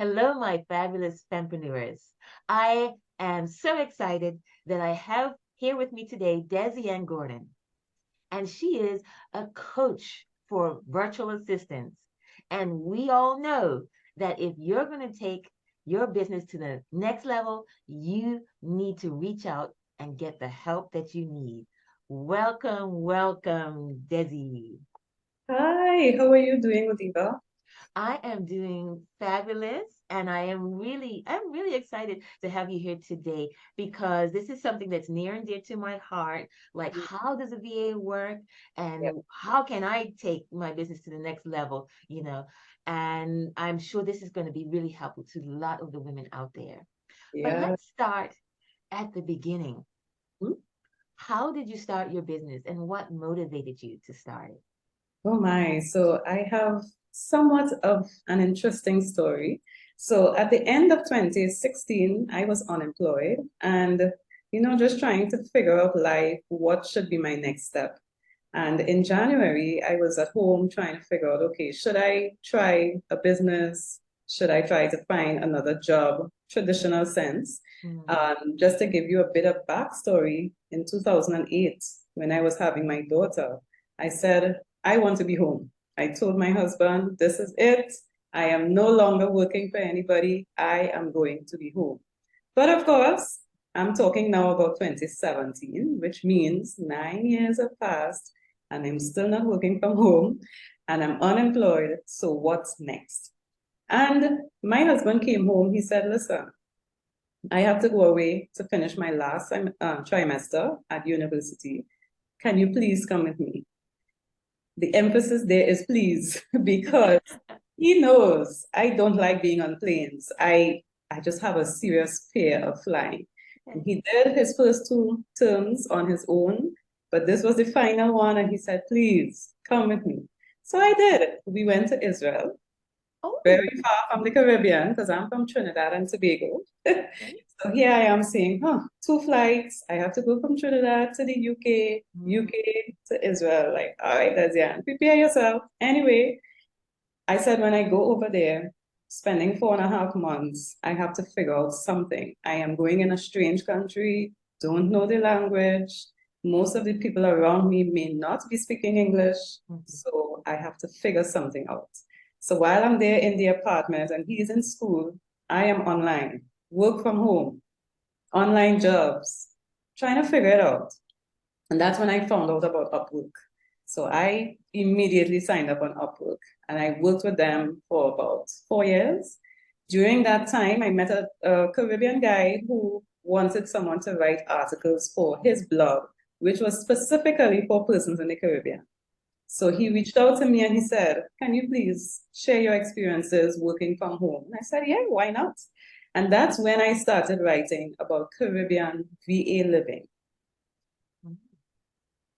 Hello, my fabulous fempreneurs. I am so excited that I have here with me today Desi-Ann Gordon, and she is a coach for virtual assistants. And we all know that if you're going to take your business to the next level, you need to reach out and get the help that you need. Welcome, welcome, Desi. Hi, how are you doing, Odiva? I am doing fabulous and I'm really excited to have you here today because this is something that's near and dear to my heart. Like, how does a VA work Yep. and how can I take my business to the next level, And I'm sure this is going to be really helpful to a lot of the women out there. But Yeah. let's start at the beginning. Hmm? How did you start your business and what motivated you to start it? Oh my. So I have somewhat of an interesting story. So at the end of 2016, I was unemployed and, just trying to figure out life, what should be my next step. And in January, I was at home trying to figure out, okay, should I try a business? Should I try to find another job, traditional sense? Hmm. Just to give you a bit of backstory, in 2008, when I was having my daughter, I said, I want to be home. I told my husband, this is it. I am no longer working for anybody. I am going to be home. But of course, I'm talking now about 2017, which means 9 years have passed and I'm still not working from home and I'm unemployed. So what's next? And my husband came home. He said, listen, I have to go away to finish my last trimester at university. Can you please come with me? The emphasis there is please, because he knows I don't like being on planes. I just have a serious fear of flying. And he did his first two terms on his own, but this was the final one, and he said, please come with me. So I did. We went to Israel, Oh, very far from the Caribbean, because I'm from Trinidad and Tobago. okay. So here I am saying, two flights. I have to go from Trinidad to the UK, Mm. UK to Israel. Like, all right, Desi-Ann, prepare yourself. Anyway, I said when I go over there, spending 4.5 months, I have to figure out something. I am going in a strange country, don't know the language. Most of the people around me may not be speaking English, Mhm. so I have to figure something out. So while I'm there in the apartment and he's in school, I am online, work from home, online jobs, trying to figure it out. And that's when I found out about Upwork. So I immediately signed up on Upwork and I worked with them for about 4 years. During that time, I met a Caribbean guy who wanted someone to write articles for his blog, which was specifically for persons in the Caribbean. So he reached out to me and he said, can you please share your experiences working from home? And I said, yeah, why not? And that's when I started writing about Caribbean VA living. Mhm.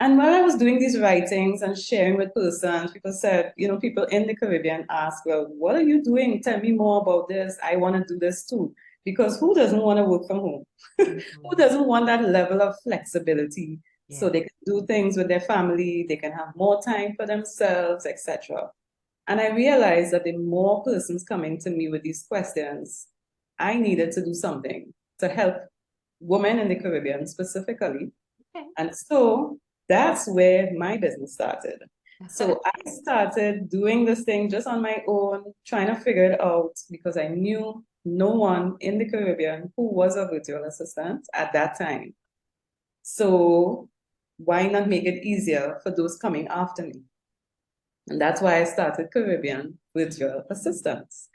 And while I was doing these writings and sharing with persons, people said, people in the Caribbean ask, well, what are you doing? Tell me more about this. I want to do this too. Because who doesn't want to work from home? Who Mhm. doesn't want that level of flexibility so Yes. they can do things with their family, they can have more time for themselves, etc. And I realized that the more persons coming to me with these questions, I needed to do something to help women in the Caribbean specifically. Okay. And so that's where my business started. So I started doing this thing just on my own, trying to figure it out because I knew no one in the Caribbean who was a virtual assistant at that time. So why not make it easier for those coming after me? And that's why I started Caribbean Virtual Assistants.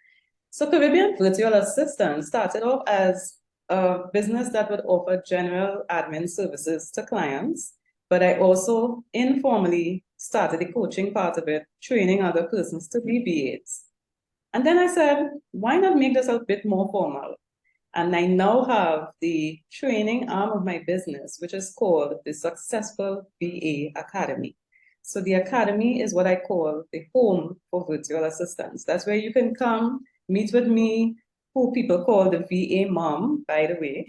So Caribbean Virtual Assistant started off as a business that would offer general admin services to clients, but I also informally started the coaching part of it, training other persons to be VAs. And then I said, why not make this a bit more formal? And I now have the training arm of my business, which is called the Successful VA Academy. So the academy is what I call the home for virtual assistants. That's where you can come, meet with me, who people call the VA mom, by the way.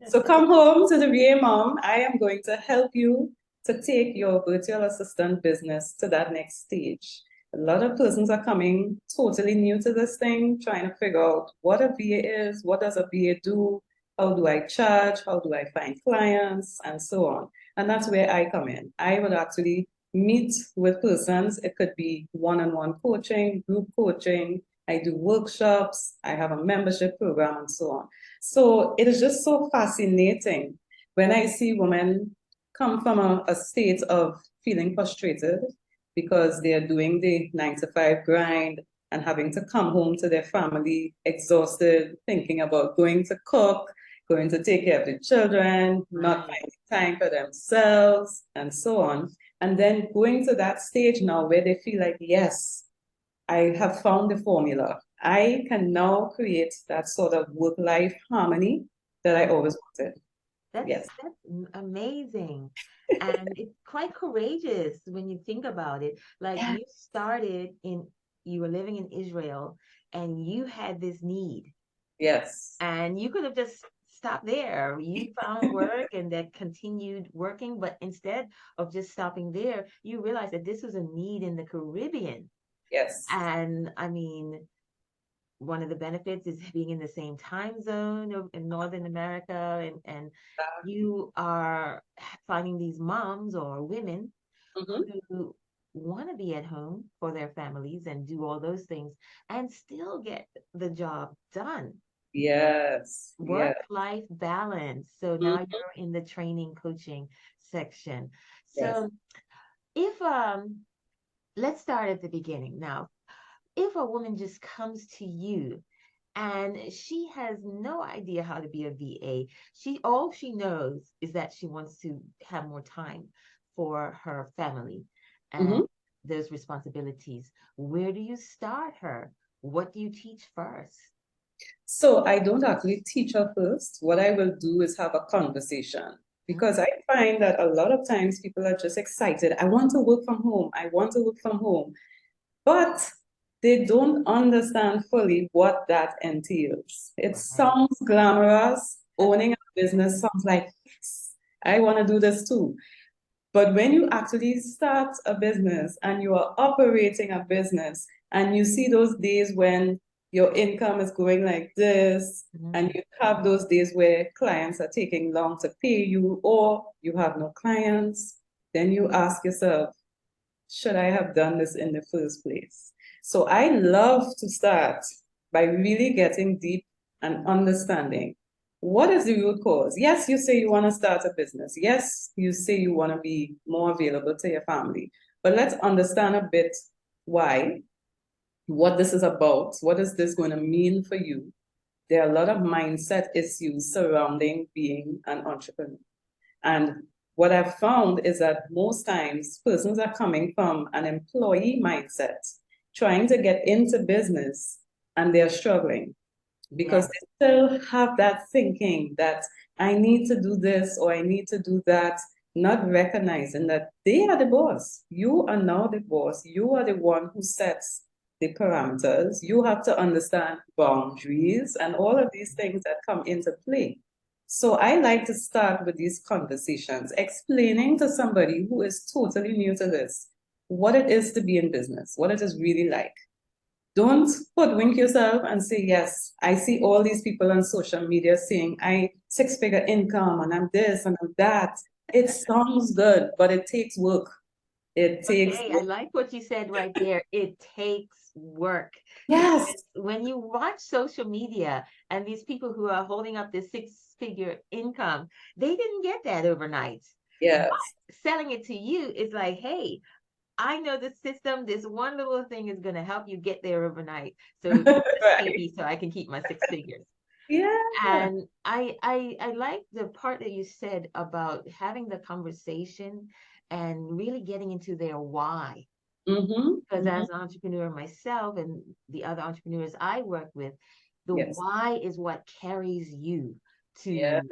So come home to the VA mom. I am going to help you to take your virtual assistant business to that next stage. A lot of persons are coming totally new to this thing, trying to figure out what a VA is, what does a VA do, how do I charge, how do I find clients, and so on. And that's where I come in. I would actually meet with persons. It could be one-on-one coaching, group coaching. I do workshops. I have a membership program and so on. So it is just so fascinating when I see women come from a state of feeling frustrated because they are doing the 9 to 5 grind and having to come home to their family exhausted, thinking about going to cook, going to take care of the children, not Right. finding time for themselves, and so on. And then going to that stage now where they feel like, yes, I have found the formula. I can now create that sort of work-life harmony that I always wanted. Yes. That's amazing. And it's quite courageous when you think about it. Like Yeah. you were living in Israel and you had this need, Yes. and you could have just stopped there. You found work and then continued working, but instead of just stopping there, you realized that this was a need in the Caribbean. Yes. And I mean, one of the benefits is being in the same time zone in Northern America, and you are finding these moms or women Mm-hmm. who want to be at home for their families and do all those things and still get the job done. Yes. Work Yes. life balance. So now Mhm. you're in the training coaching section. Yes. So if let's start at the beginning now. If a woman just comes to you and she has no idea how to be a VA. She all she knows is that she wants to have more time for her family and Mhm. those responsibilities. Where do you start her? What do you teach first? So I don't actually teach her first. What I will do is have a conversation because Mm, I find that a lot of times people are just excited. I want to work from home. I want to work from home. But they don't understand fully what that entails. It right. sounds glamorous. Owning a business sounds like, yes, I want to do this too. But when you actually start a business and you are operating a business and you see those days when your income is going like this, Mhm. and you have those days where clients are taking long to pay you or you have no clients, then you ask yourself, should I have done this in the first place? So I love to start by really getting deep and understanding what is the root cause. Yes, you say you want to start a business. Yes, you say you want to be more available to your family. But let's understand a bit why, what this is about, what is this going to mean for you. There are a lot of mindset issues surrounding being an entrepreneur. And what I've found is that most times persons are coming from an employee mindset, trying to get into business, and they're struggling because Yes. they still have that thinking that I need to do this or I need to do that, not recognizing that they are the boss. You are now the boss. You are the one who sets the parameters. You have to understand boundaries and all of these things that come into play. So I like to start with these conversations, explaining to somebody who is totally new to this what it is to be in business, what it is really like. Don't hoodwink yourself and say, yes, I see all these people on social media saying I 6-figure income and I'm this and I'm that. It sounds good, but it takes work. It takes Okay, I work. like what you said right there. It takes work Yes, because when you watch social media and these people who are holding up this six-figure income, they didn't get that overnight. But yes. selling it to you is like, hey, I know the system. This one little thing is going to help you get there overnight. So just pay Right. me so I can keep my six figures. Yeah. And I like the part that you said about having the conversation and really getting into their why. Mm-hmm. Because Mm-hmm. as an entrepreneur myself and the other entrepreneurs I work with, the Yes. why is what carries you to Yes.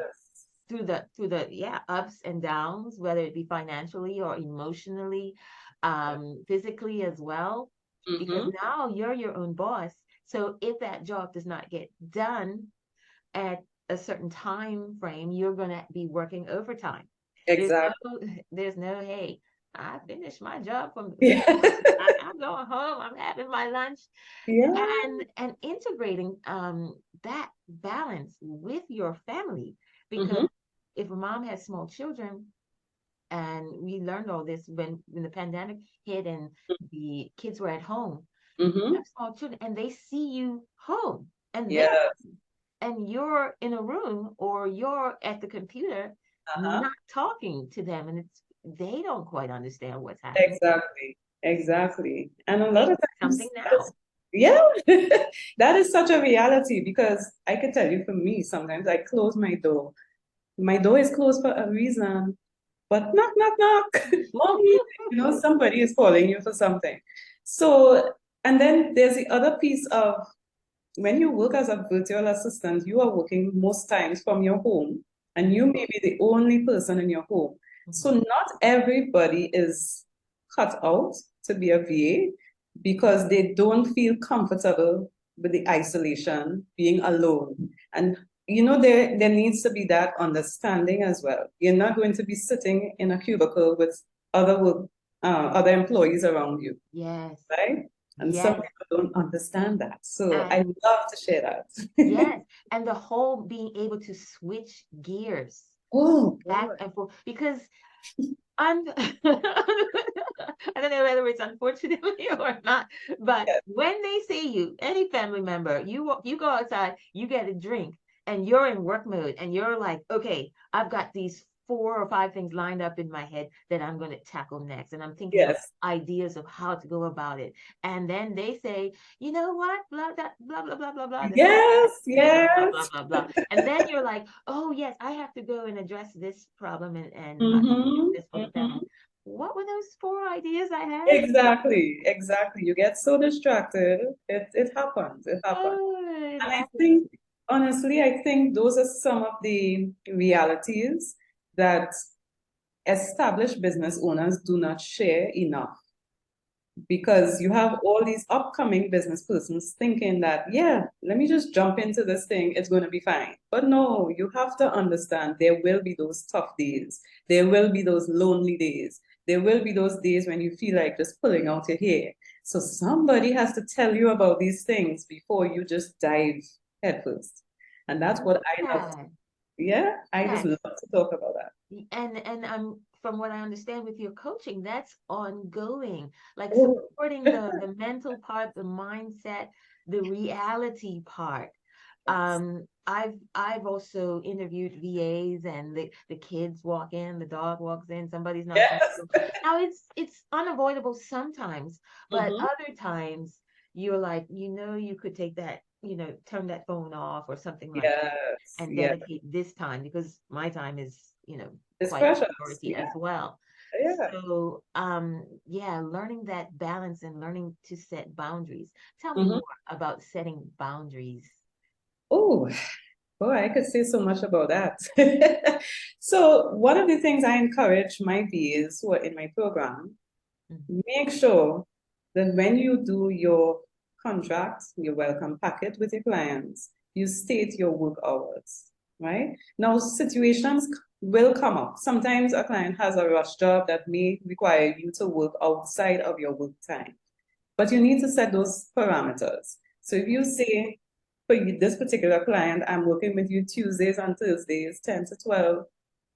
through the yeah ups and downs, whether it be financially or emotionally, physically as well. Because Mm-hmm. now you're your own boss. So if that job does not get done at a certain time frame, you're going to be working overtime. There's Exactly. no, there's no, hey, I finished my job from Yeah. I'm going home. I'm having my lunch. Yeah. And integrating that balance with your family. Because Mm-hmm. if a mom has small children, and we learned all this when the pandemic hit and the kids were at home, Mm-hmm. have small children and they see you home and they're Yeah. and you're in a room or you're at the computer Uh-huh. not talking to them, and it's they don't quite understand what's happening. Exactly. Exactly. And a lot of Basic something times, now. yeah, that is such a reality because I can tell you for me, sometimes I close my door. My door is closed for a reason, but knock, knock, knock. Mommy, somebody is calling you for something. So, and then there's the other piece of when you work as a virtual assistant, you are working most times from your home, and you may be the only person in your home. So Mhm. not everybody is cut out to be a VA because they don't feel comfortable with the isolation, being alone. And there needs to be that understanding as well. You're not going to be sitting in a cubicle with other employees around you, Yes, right? And some yes, people don't understand that. So I and love to share that. yes, and the whole being able to switch gears Oh, back boy. and forth because I'm I don't know whether it's unfortunately or not, but Yes, when they see you, any family member, you go outside, you get a drink, and you're in work mode, and you're like, okay, I've got these 4 or 5 things lined up in my head that I'm going to tackle next, and I'm thinking of yes, ideas of how to go about it, and then they say, you know what, blah blah blah blah blah blah, the same yes, blah blah blah yes. blah blah, and then you're like, oh yes, I have to go and address this problem and do Mm-hmm, this for the family. mm-hmm. What were those 4 ideas I had? Exactly, exactly. You get so distracted. It happens. It happens. Oh, it And I happens. think, honestly, I think those are some of the realities that established business owners do not share enough. Because you have all these upcoming business persons thinking that, yeah, let me just jump into this thing, it's going to be fine. But no, you have to understand there will be those tough days. There will be those lonely days. There will be those days when you feel like just pulling out your hair. So somebody has to tell you about these things before you just dive headfirst. And that's what I love. Yeah, Yeah, I just yeah. love to talk about that. And from what I understand with your coaching, that's ongoing, like Oh, supporting the mental part, the mindset, the reality part. I've also interviewed VAs and the kids walk in, the dog walks in, somebody's not yes. comfortable. Now it's unavoidable sometimes, but Mhm. other times you're like, you could take that, turn that phone off or something like that Yes, and yes. dedicate this time because my time is, It's quite precious. priority Yeah, as well. yeah. So, yeah, learning that balance and learning to set boundaries. Tell me Hmm. more about setting boundaries. Oh, boy, I could say so much about that. So, one of the things I encourage my VAs who are in my program, Mhm. make sure that when you do your contract, your welcome packet with your clients, you state your work hours, right? Now, situations will come up. Sometimes a client has a rush job that may require you to work outside of your work time. But you need to set those parameters. So if you say, for this particular client, I'm working with you Tuesdays and Thursdays, 10 to 12,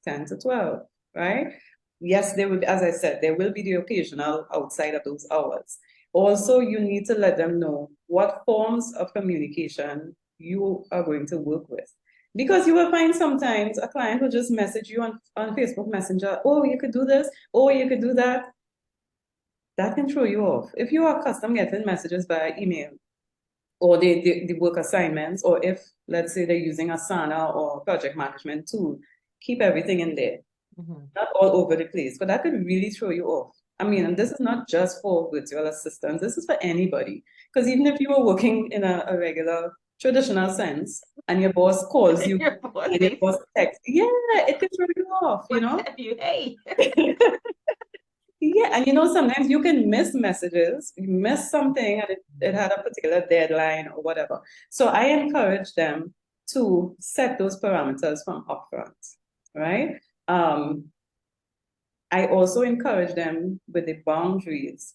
10 to 12, right? Yes, there will be, as I said, there will be the occasional outside of those hours. Also, you need to let them know what forms of communication you are going to work with. Because you will find sometimes a client will just message you on Facebook Messenger, oh, you could do this, oh, you could do that, that can throw you off. If you are accustomed getting messages via email or the work assignments, or if, let's say, they're using Asana or project management tool, keep everything in there, Mhm. not all over the place, but that could really throw you off. I mean, and this is not just for virtual assistants, this is for anybody. Because even if you are working in a regular traditional sense and your boss calls you Your boss and your says, boss texts, yeah, it could throw you off, you know? WhatsApp you, hey. Yeah, and sometimes you can miss messages, you miss something and it had a particular deadline or whatever. So I encourage them to set those parameters from upfront, right? Um, I also encourage them with the boundaries.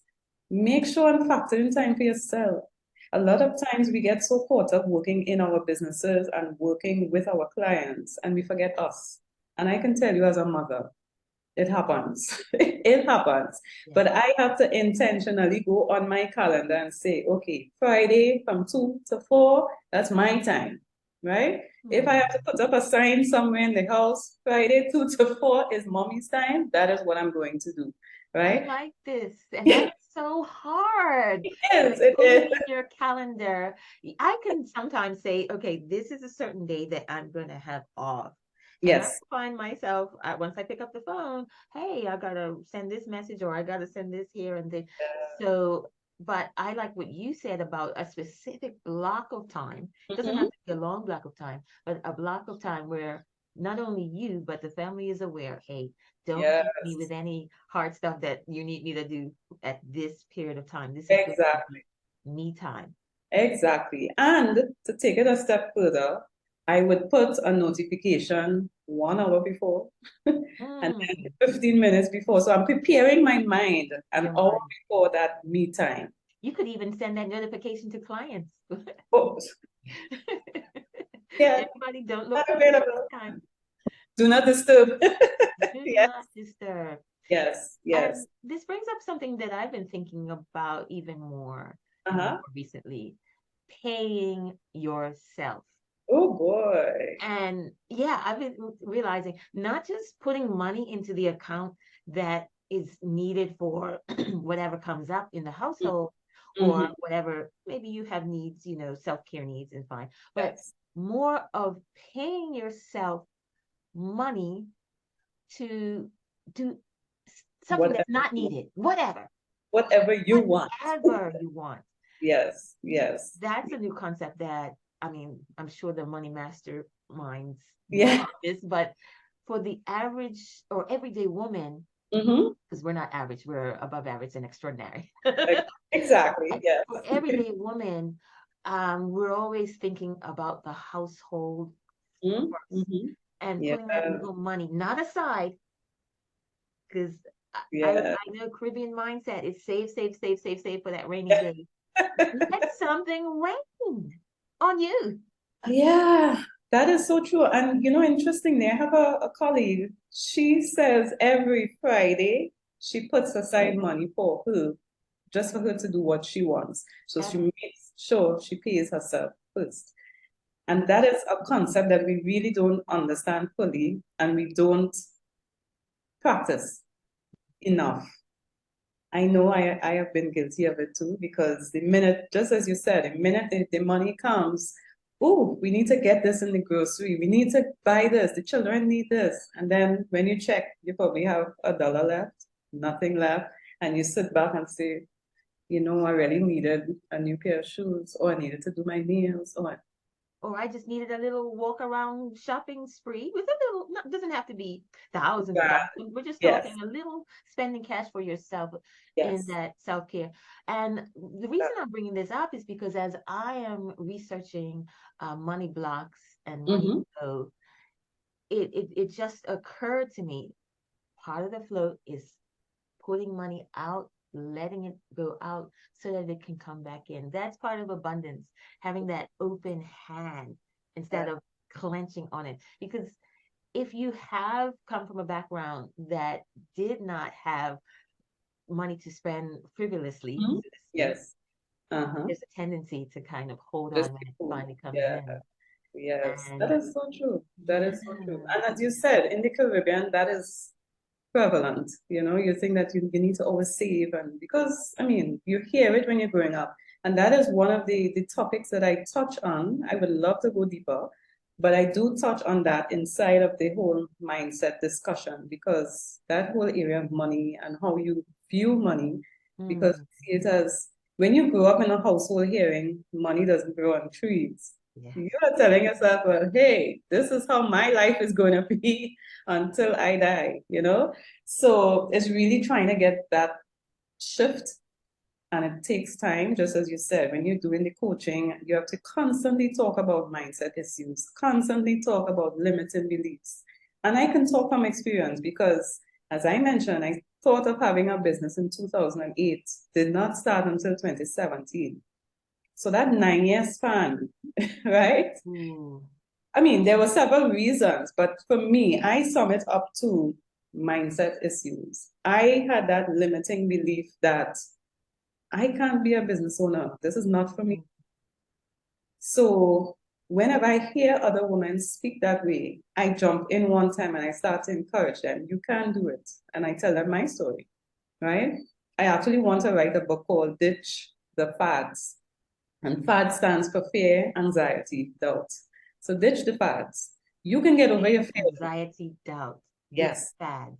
make sure and factor in time for yourself. A lot of times we get so caught up working in our businesses and working with our clients and we forget us. And I can tell you as a mother, it happens. It happens. Yeah. But I have to intentionally go on my calendar and say, okay, Friday from 2 to 4, that's my time, right? If I have to put up a sign somewhere in the house, Friday 2 to 4 is mommy's time, that is what I'm going to do, I right? like this. And that is so hard. Yes, Like it putting is. in your calendar. I can sometimes say, okay, this is a certain day that I'm going to have off. And I Yes. find myself, once I pick up the phone, hey, I got to send this message or I got to send this here and there. So, but I like what you said about a specific block of time. It doesn't have Mhm. to be a long block of time, but a block of time where not only you, but the family is aware, hey, don't hit me with Yes, any hard stuff that you need me to do at this period of time. This is going to exactly. be me time. Exactly. And to take it a step further, I would put a notification 1 hour before and Mm, then 15 minutes before. So I'm preparing my mind an your hour mind. before that me time. You could even send that notification to clients. Oh, yeah, Everybody, don't look not for me at this available. time. Do not disturb. Do Yes, not disturb. yes, yes. And this brings up something that I've been thinking about even more and more Uh-huh. recently, paying yourself. Oh boy. And yeah, I've been realizing not just putting money into the account that is needed for whatever comes up in the household or Mm-hmm. whatever, maybe you have needs, self-care needs and fine, but Yes. more of paying yourself money to do something that's Whatever not you, needed, whatever, whatever you want. whatever you want. Yes, yes. That's a new concept that, I mean, I'm sure the money masterminds know Yeah. about this, but for the average or everyday woman, Mm-hmm. because we're not average, we're above average and extraordinary. Exactly. Yes. For everyday woman, we're always thinking about the household first Mm-hmm. and Yeah. putting that little money, not aside, because Yeah. I know Caribbean mindset is save, save, save, save, save for that rainy day. Let something rain on you. Yeah, that is so true. And interestingly, I have a colleague. She says every Friday she puts aside money for her, just for her to do what she wants. So she Ever. makes sure she pays herself first. And that is a concept that we really don't understand fully and we don't practice enough. I know I have been guilty of it too, because the minute, just as you said, the minute the money comes, oh, we need to get this in the grocery. We need to buy this. The children need this. And then when you check, you probably have $1 left, nothing left. And you sit back and say, I really needed a new pair of shoes, or I needed to do my nails, or Or I just needed a little walk around shopping spree with a little, no, doesn't have to be thousands of yeah, dollars. We're just yes, talking a little spending cash for yourself in yes. that self-care. And the reason I'm bringing this up is because as I am researching money blocks and money Mm-hmm. flow, it just occurred to me part of the flow is putting money out, letting it go out so that it can come back in. That's part of abundance, having that open hand instead Yeah. of clenching on it. Because if you have come from a background that did not have money to spend frivolously, Mhm. so to speak, Yes. Uh-huh. there's a tendency to kind of hold Just on when be it cool. finally comes Yeah. in. Yes, that And is so true. That yeah, is so true. And as you said, in the Caribbean, that is prevalent. You think that you need to always save, and because I mean, you hear it when you're growing up. And that is one of the topics that I touch on. I would love to go deeper, but I do touch on that inside of the whole mindset discussion, because that whole area of money and how you view money, because mm, we see it as when you grow up in a household hearing money doesn't grow on trees. yes. You are telling yourself, well, hey, this is how my life is going to be until I die. So it's really trying to get that shift. And it takes time, just as you said, when you're doing the coaching, you have to constantly talk about mindset issues, constantly talk about limiting beliefs. And I can talk from experience because, as I mentioned, thought of having a business in 2008 did not start until 2017. So that 9 year span, right? Ooh. I mean, there were several reasons, but for me, I sum it up to mindset issues. I had that limiting belief that I can't be a business owner. This is not for me. So whenever I hear other women speak that way, I jump in one time and I start to encourage them. You can do it. And I tell them my story, right? I actually want to write a book called Ditch the Fads. And FAD stands for fear, anxiety, doubt. So ditch the fads. You can get over your fears. Anxiety, doubt. Ditch Yes. fads.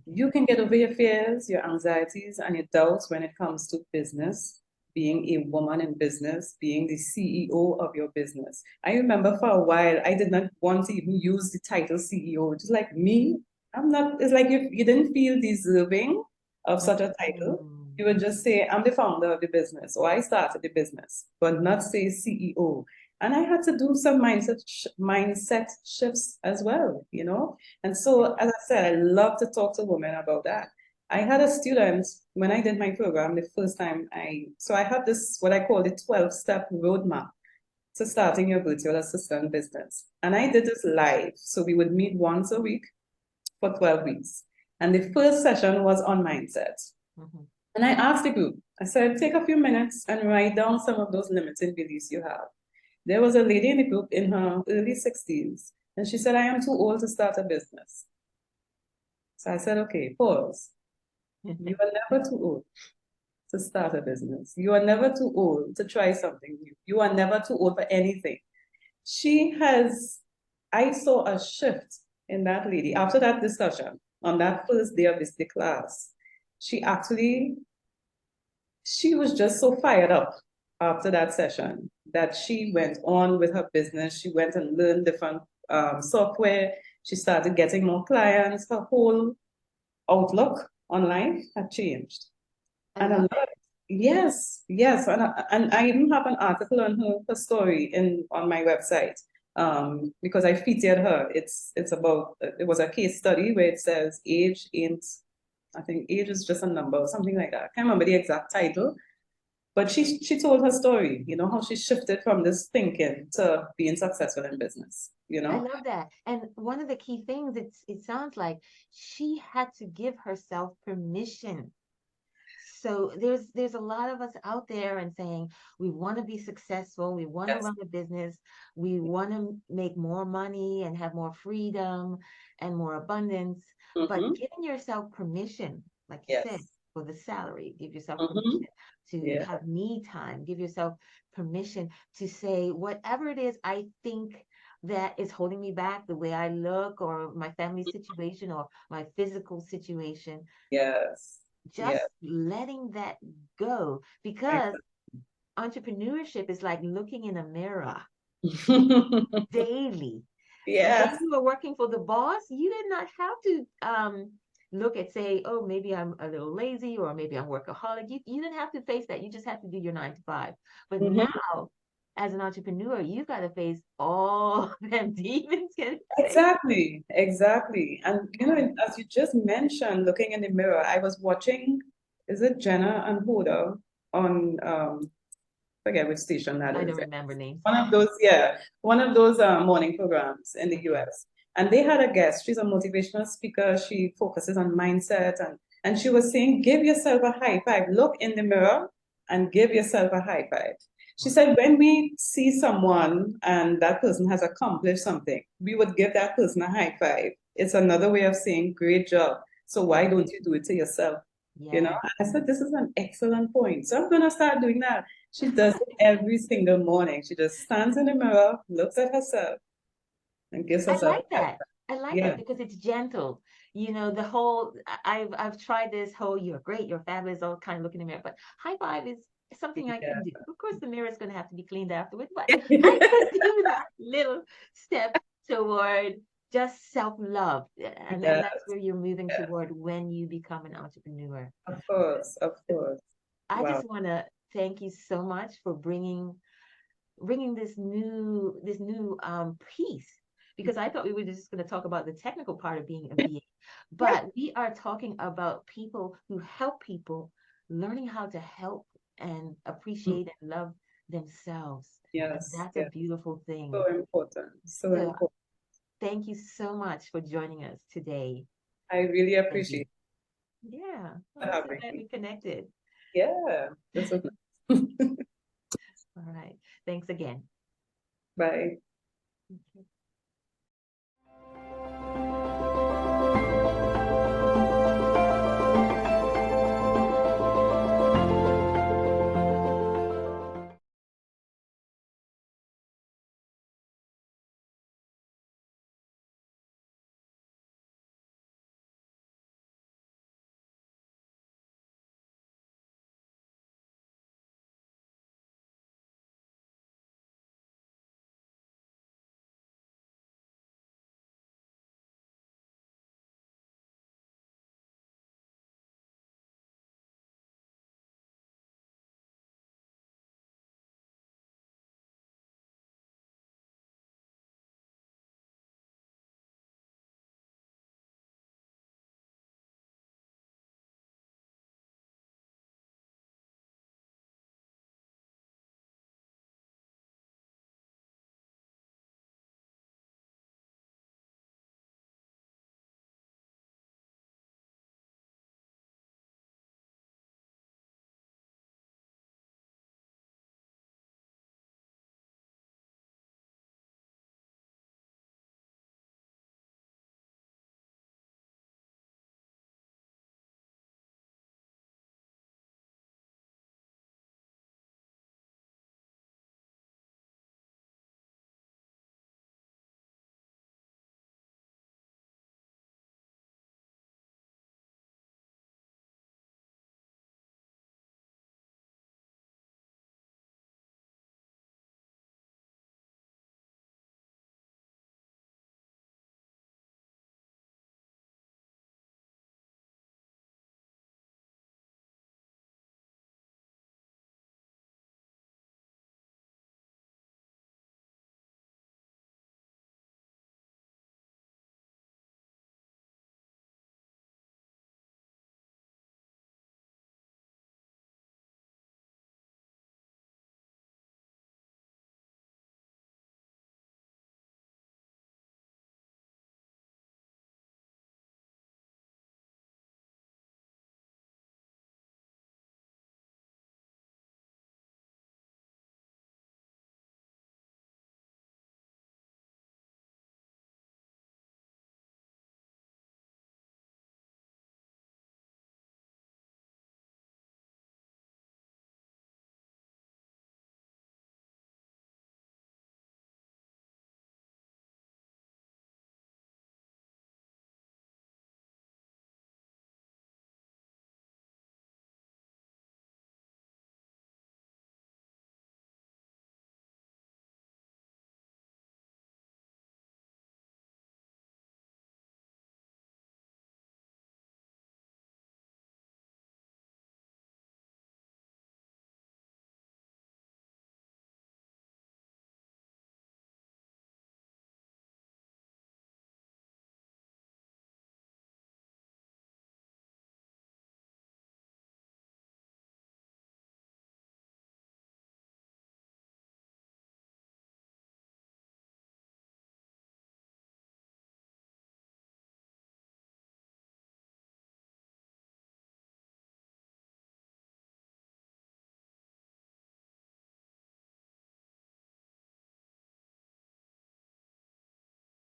You can get over your fears, your anxieties, and your doubts when it comes to business, being a woman in business, being the CEO of your business. I remember for a while, I did not want to even use the title CEO. Just like me, I'm not, it's like if you didn't feel deserving of such a title, you would just say, I'm the founder of the business, or I started the business, but not say CEO. And I had to do some mindset shifts as well, you know? And so, as I said, I love to talk to women about that. I had a student when I did my program the first time so I have this, what I call the 12-step roadmap to starting your virtual assistant business. And I did this live. So we would meet once a week for 12 weeks. And the first session was on mindset. Mm-hmm. And I asked the group, I said, take a few minutes and write down some of those limiting beliefs you have. There was a lady in the group in her early 60s, and she said, I am too old to start a business. So I said, okay, pause. You are never too old to start a business. You are never too old to try something new. You are never too old for anything. I saw a shift in that lady after that discussion on that first day of the class. She was just so fired up after that session that she went on with her business. She went and learned different software. She started getting more clients. Her whole outlook on life had changed. And a lot, yes, yes. And I even have an article on her story on my website because I featured her. It was a case study where it says I think age is just a number or something like that. I can't remember the exact title, but she told her story, you know, how she shifted from this thinking to being successful in business, you I know? love that. And one of the key things, it sounds like she had to give herself permission. So there's a lot of us out there and saying we want to be successful, we want to Yes. run a business, we want to make more money and have more freedom and more abundance, but Mm-hmm. giving yourself permission, like you said, Yes. for the salary, give yourself Mm-hmm. permission to Yeah. have me time, give yourself permission to say whatever it is I think that is holding me back, the way I look or my family situation or my physical situation, Yes. just Yes. letting that go, because entrepreneurship is like looking in a mirror daily. When Yes. you were working for the boss, you did not have to look at, say, oh, maybe I'm a little lazy or maybe I'm workaholic. You didn't have to face that. You just have to do your 9 to 5. But Mm-hmm. now, as an entrepreneur, you've got to face all them demons, can I say? Exactly. Exactly. And you know, as you just mentioned, looking in the mirror, I was watching, is it Jenna and Hoda on forget which station that I is. don't remember names. One of those, yeah, one of those morning programs in the Okay. US. And they had a guest. She's a motivational speaker. She focuses on mindset and she was saying, give yourself a high five. Look in the mirror and give yourself a high five. She said, when we see someone and that person has accomplished something, we would give that person a high five. It's another way of saying, great job. So why don't you do it to yourself? You know, Yeah. and I said, this is an excellent point. So I'm going to start doing that. She does it every single morning. She just stands in the mirror, looks at herself, and gives I herself like a high that. five. I like that Yeah, because it's gentle. You know, the whole I've tried this whole you're great, you're fabulous, all kind of looking in the mirror. But high five is something I can do. Of course, the mirror is going to have to be cleaned afterwards, but I yeah. could do that little step toward just self-love. And Yeah, that's where you're moving toward when you become an entrepreneur. of course, of course. I Wow. just want to thank you so much for bringing this new piece, because I thought we were just going to talk about the technical part of being a VA, but we are talking about people who help people learning how to help and appreciate and love themselves. And Yes, that's a yes. beautiful So thing. important. So So important. thank you so much for joining us today, I really Desi. appreciate Yeah, you I'm so having glad me. we connected. Yeah, this was nice. All right. Thanks again. Bye. Okay.